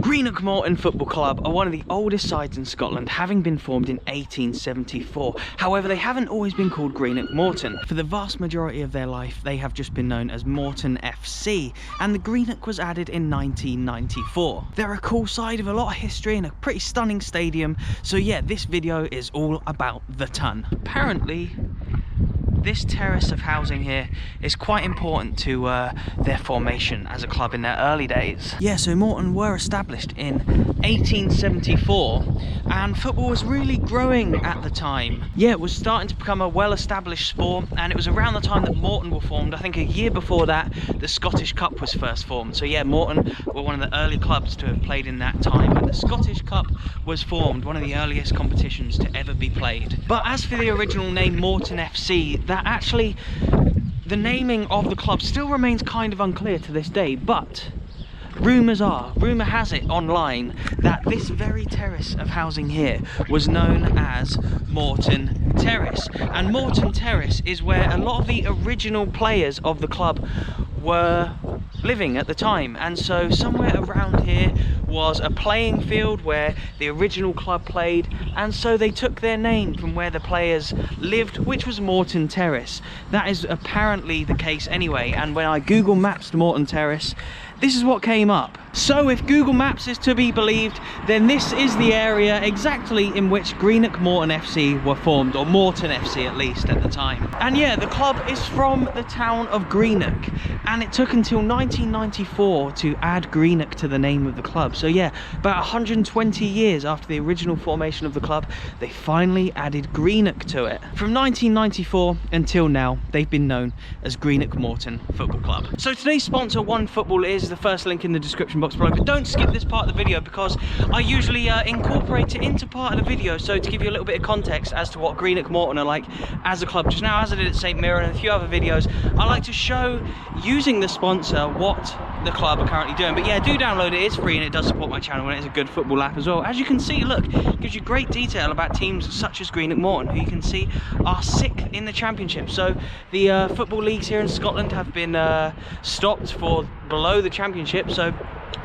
Greenock Morton Football Club are one of the oldest sides in Scotland, having been formed in 1874. However, they haven't always been called Greenock Morton. For the vast majority of their life, they have just been known as Morton FC, and the Greenock was added in 1994. They're a cool side with a lot of history and a pretty stunning stadium, so yeah, this video is all about the ton. Apparently, this terrace of housing here is quite important to their formation as a club in their early days. Yeah, so Morton were established in 1874 and football was really growing at the time. Yeah, it was starting to become a well-established sport, and it was around the time that Morton were formed. I think a year before that, the Scottish Cup was first formed. So yeah, Morton were one of the early clubs to have played in that time, and the Scottish Cup was formed, one of the earliest competitions to ever be played. But as for the original name Morton FC, that actually, the naming of the club still remains kind of unclear to this day, but rumour has it online that this very terrace of housing here was known as Morton Terrace, and Morton Terrace is where a lot of the original players of the club were living at the time. And so somewhere around here was a playing field where the original club played, and so they took their name from where the players lived, which was Morton Terrace. That is apparently the case anyway, and when I Google Maps to Morton Terrace, this is what came up. So if Google Maps is to be believed, then this is the area exactly in which Greenock Morton FC were formed, or Morton FC at least at the time. And yeah, the club is from the town of Greenock, and it took until 1994 to add Greenock to the name of the club. So yeah, about 120 years after the original formation of the club, they finally added Greenock to it. From 1994 until now, they've been known as Greenock Morton Football Club. So today's sponsor, OneFootball, is the first link in the description box below, but don't skip this part of the video because I usually incorporate it into part of the video, so to give you a little bit of context as to what Greenock Morton are like as a club. Just now, as I did at St Mirren and a few other videos, I like to show, using the sponsor, what the club are currently doing. But yeah, do download it, it's free and it does support my channel, and it's a good football app as well. As you can see, look, it gives you great detail about teams such as Greenock Morton, who you can see are 6th in the championship. So the football leagues here in Scotland have been stopped for below the championship, so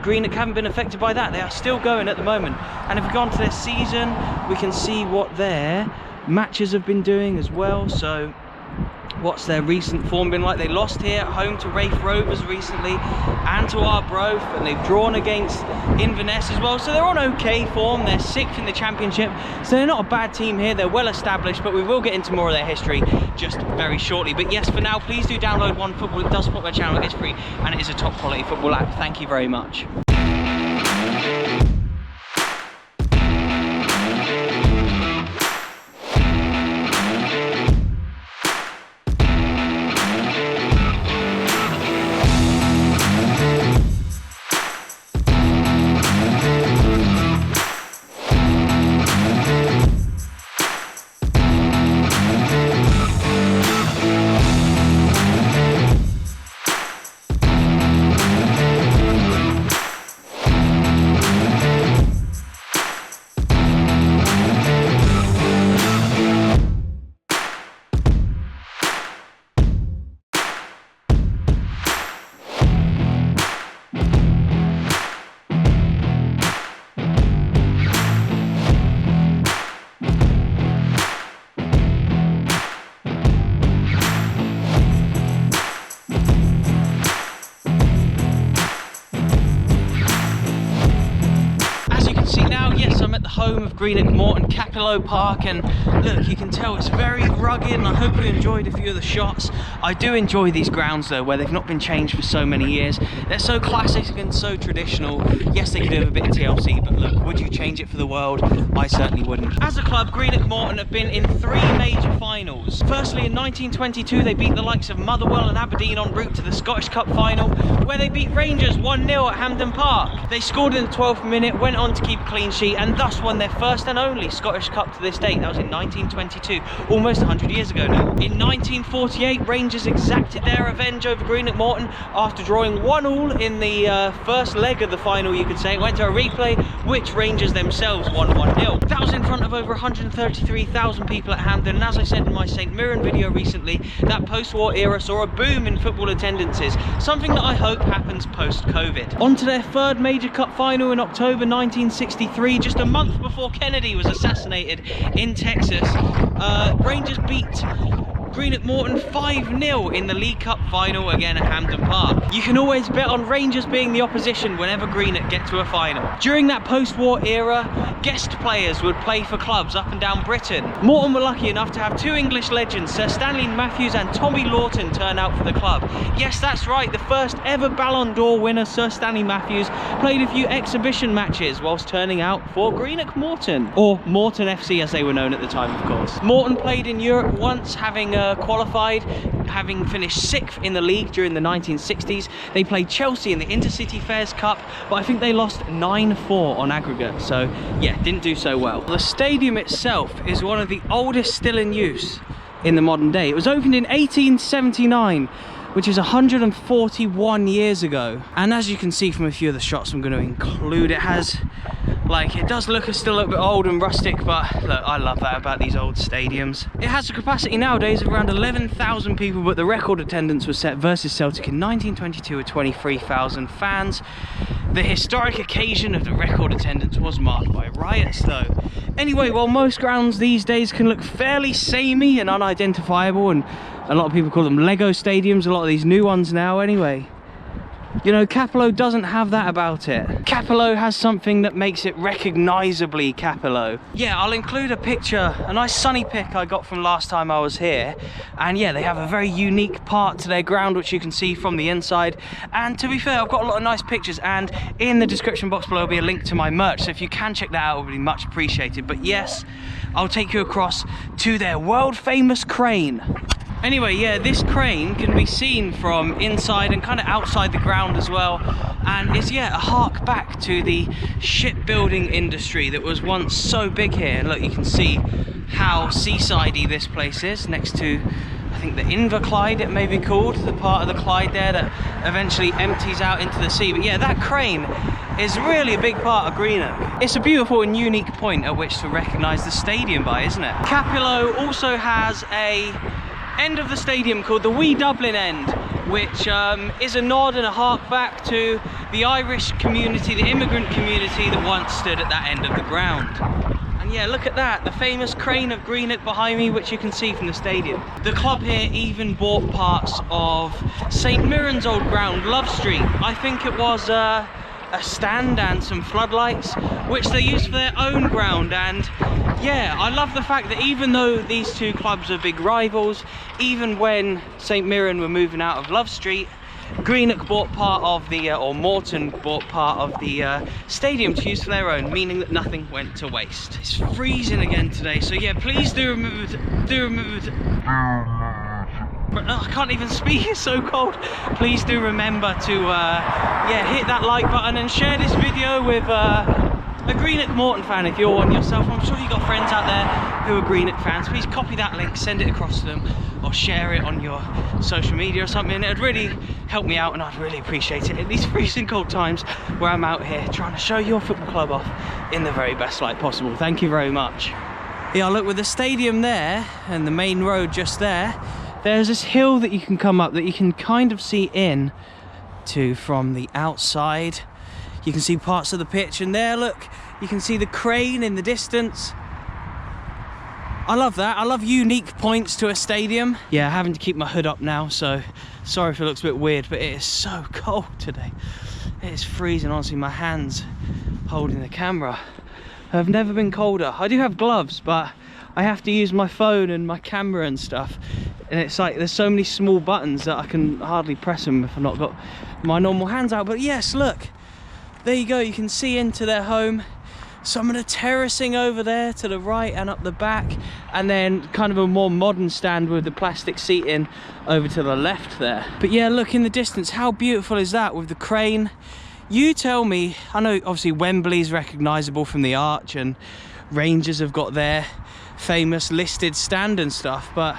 Greenock haven't been affected by that. They are still going at the moment, and if we go on to their season, we can see what their matches have been doing as well. So what's their recent form been like? They lost here at home to Raith Rovers recently and to Arbroath, and they've drawn against Inverness as well, so they're on okay form. They're 6th in the championship, so they're not a bad team here. They're well established, but we will get into more of their history just very shortly. But yes, for now, please do download OneFootball. It does support my channel, it's free, and it is a top quality football app. Thank you very much. Home of Greenock Morton, Cappielow Park, and look, you can tell it's very rugged, and I hope you enjoyed a few of the shots. I do enjoy these grounds though, where they've not been changed for so many years. They're so classic and so traditional. Yes, they could have a bit of TLC, but look, would you change it for the world? I certainly wouldn't. As a club, Greenock Morton have been in 3 major finals. Firstly, in 1922, they beat the likes of Motherwell and Aberdeen en route to the Scottish Cup final, where they beat Rangers 1-0 at Hampden Park. They scored in the 12th minute, went on to keep a clean sheet, and thus won their first and only Scottish Cup to this date. That was in 1922, almost 100 years ago now. In 1948, Rangers exacted their revenge over Greenock Morton after drawing 1-1 in the first leg of the final, you could say. It went to a replay, which Rangers themselves won 1-0. That was in front of over 133,000 people at Hampden, and as I said in my St Mirren video recently, that post-war era saw a boom in football attendances, something that I hope happens post-COVID. On to their third major cup final in October 1963, just a month before Kennedy was assassinated in Texas. Rangers beat Greenock Morton 5-0 in the League Cup final, again at Hampden Park. You can always bet on Rangers being the opposition whenever Greenock get to a final. During that post-war era, guest players would play for clubs up and down Britain. Morton were lucky enough to have two English legends, Sir Stanley Matthews and Tommy Lawton, turn out for the club. Yes, that's right, the first ever Ballon d'Or winner, Sir Stanley Matthews, played a few exhibition matches whilst turning out for Greenock Morton, or Morton FC as they were known at the time, of course. Morton played in Europe once, having qualified, having finished 6th in the league during the 1960s. They played Chelsea in the Intercity Fairs Cup, but I think they lost 9-4 on aggregate, so yeah, didn't do so well. The stadium itself is one of the oldest still in use in the modern day. It was opened in 1879, which is 141 years ago. And as you can see from a few of the shots I'm going to include, it has, like, it does look still a little bit old and rustic, but look, I love that about these old stadiums. It has a capacity nowadays of around 11,000 people, but the record attendance was set versus Celtic in 1922 with 23,000 fans. The historic occasion of the record attendance was marked by riots though. Anyway, while most grounds these days can look fairly samey and unidentifiable, and a lot of people call them Lego stadiums, a lot of these new ones now anyway, you know, Cappielow doesn't have that about it. Cappielow has something that makes it recognisably Cappielow. Yeah, I'll include a picture, a nice sunny pic I got from last time I was here. And yeah, they have a very unique part to their ground, which you can see from the inside. And to be fair, I've got a lot of nice pictures, and in the description box below will be a link to my merch. So if you can check that out, it would be much appreciated. But yes, I'll take you across to their world famous crane. Anyway, yeah, this crane can be seen from inside and kind of outside the ground as well, and it's, yeah, a hark back to the shipbuilding industry that was once so big here. And look, you can see how seasidey this place is, next to, I think, the Inverclyde it may be called, the part of the Clyde there that eventually empties out into the sea. But yeah, that crane is really a big part of Greenock. It's a beautiful and unique point at which to recognise the stadium by, isn't it? Cappielow also has a end of the stadium called the Wee Dublin End, which is a nod and a hark back to the Irish community, the immigrant community that once stood at that end of the ground. And yeah, look at that, the famous crane of Greenock behind me, which you can see from the stadium. The club here even bought parts of St Mirren's old ground, Love Street. I think it was a stand and some floodlights, which they used for their own ground. And yeah, I love the fact that even though these two clubs are big rivals, even when St Mirren were moving out of Love Street, Greenock bought part of the, or Morton bought part of the stadium to use for their own, meaning that nothing went to waste. It's freezing again today, so yeah, please do remember I can't even speak, it's so cold. Please do remember to yeah, hit that like button and share this video with a Greenock Morton fan if you're one yourself. I'm sure you've got friends out there who are Greenock fans. Please copy that link, send it across to them, or share it on your social media or something. It'd really help me out, and I'd really appreciate it in these freezing cold times where I'm out here trying to show your football club off in the very best light possible. Thank you very much. Yeah, look, with the stadium there and the main road just there, there's this hill that you can come up that you can kind of see in to from the outside. You can see parts of the pitch, and there, look, you can see the crane in the distance. I love that. I love unique points to a stadium. Yeah, having to keep my hood up now, so sorry if it looks a bit weird, but it is so cold today. It is freezing, honestly. My hands holding the camera have never been colder. I do have gloves, but I have to use my phone and my camera and stuff, and it's like there's so many small buttons that I can hardly press them if I've not got my normal hands out. But yes, look, there you go, you can see into their home. Some of the terracing over there to the right and up the back, and then kind of a more modern stand with the plastic seating over to the left there. But yeah, look in the distance, how beautiful is that with the crane? You tell me, I know obviously Wembley's recognisable from the arch and Rangers have got their famous listed stand and stuff, but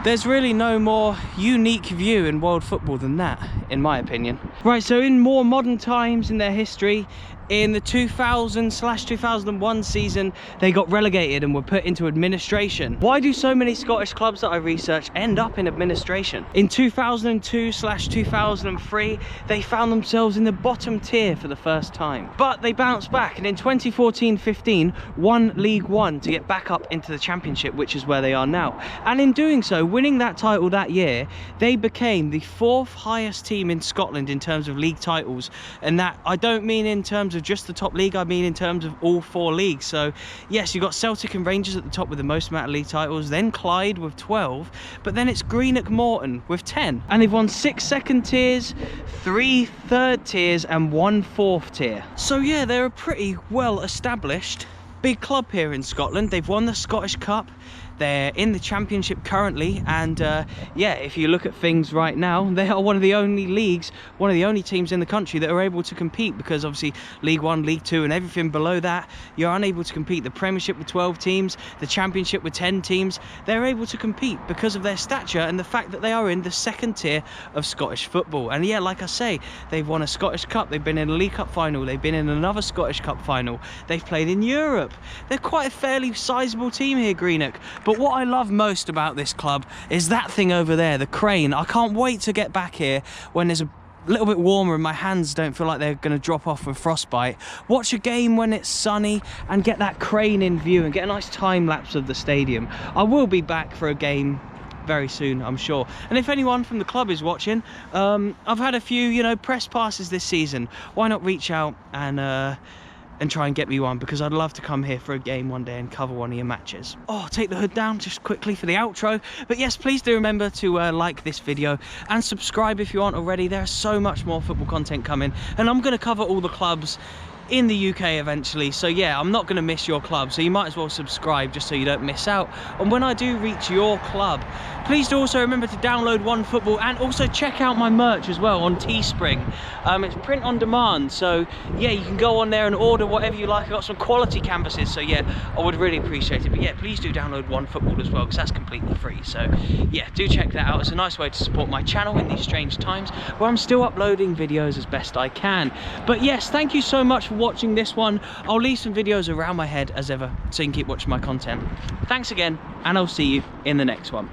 there's really no more unique view in world football than that, in my opinion. Right, so in more modern times in their history, in the 2000/2001 season, they got relegated and were put into administration. Why do so many Scottish clubs that I researched end up in administration? In 2002/2003, they found themselves in the bottom tier for the first time. But they bounced back, and in 2014-15, won League One to get back up into the Championship, which is where they are now. And in doing so, winning that title that year, they became the 4th highest team in Scotland in terms of league titles. And that, I don't mean in terms of just the top league, I mean in terms of all 4 leagues. So yes, you've got Celtic and Rangers at the top with the most amount of league titles, then Clyde with 12, but then it's Greenock Morton with 10. And they've won 6 second tiers, 3 third tiers and 1 fourth tier. So yeah, they're a pretty well established big club here in Scotland. They've won the Scottish Cup. They're in the Championship currently, and yeah, if you look at things right now, they are one of the only leagues, one of the only teams in the country that are able to compete, because obviously League One, League Two and everything below that, you're unable to compete. The Premiership with 12 teams, the Championship with 10 teams, they're able to compete because of their stature and the fact that they are in the 2nd tier of Scottish football. And yeah, like I say, they've won a Scottish Cup, they've been in a League Cup final, they've been in another Scottish Cup final, they've played in Europe. They're quite a fairly sizable team here, Greenock. But what I love most about this club is that thing over there, the crane. I can't wait to get back here when there's a little bit warmer and my hands don't feel like they're going to drop off with frostbite. Watch a game when it's sunny and get that crane in view and get a nice time lapse of the stadium. I will be back for a game very soon, I'm sure. And if anyone from the club is watching, I've had a few, you know, press passes this season. Why not reach out and try and get me one, because I'd love to come here for a game one day and cover one of your matches. Oh, take the hood down just quickly for the outro. But yes, please do remember to like this video and subscribe if you aren't already. There's so much more football content coming, and I'm going to cover all the clubs in the UK eventually, so yeah, I'm not going to miss your club, so you might as well subscribe just so you don't miss out. And when I do reach your club, please do also remember to download OneFootball and also check out my merch as well on Teespring. It's print on demand, so yeah, you can go on there and order whatever you like. I've got some quality canvases, so yeah, I would really appreciate it. But yeah, please do download OneFootball as well, because that's completely free. So yeah, do check that out. It's a nice way to support my channel in these strange times where I'm still uploading videos as best I can. But yes, thank you so much for watching this one. I'll leave some videos around my head as ever, so you can keep watching my content. Thanks again, and I'll see you in the next one.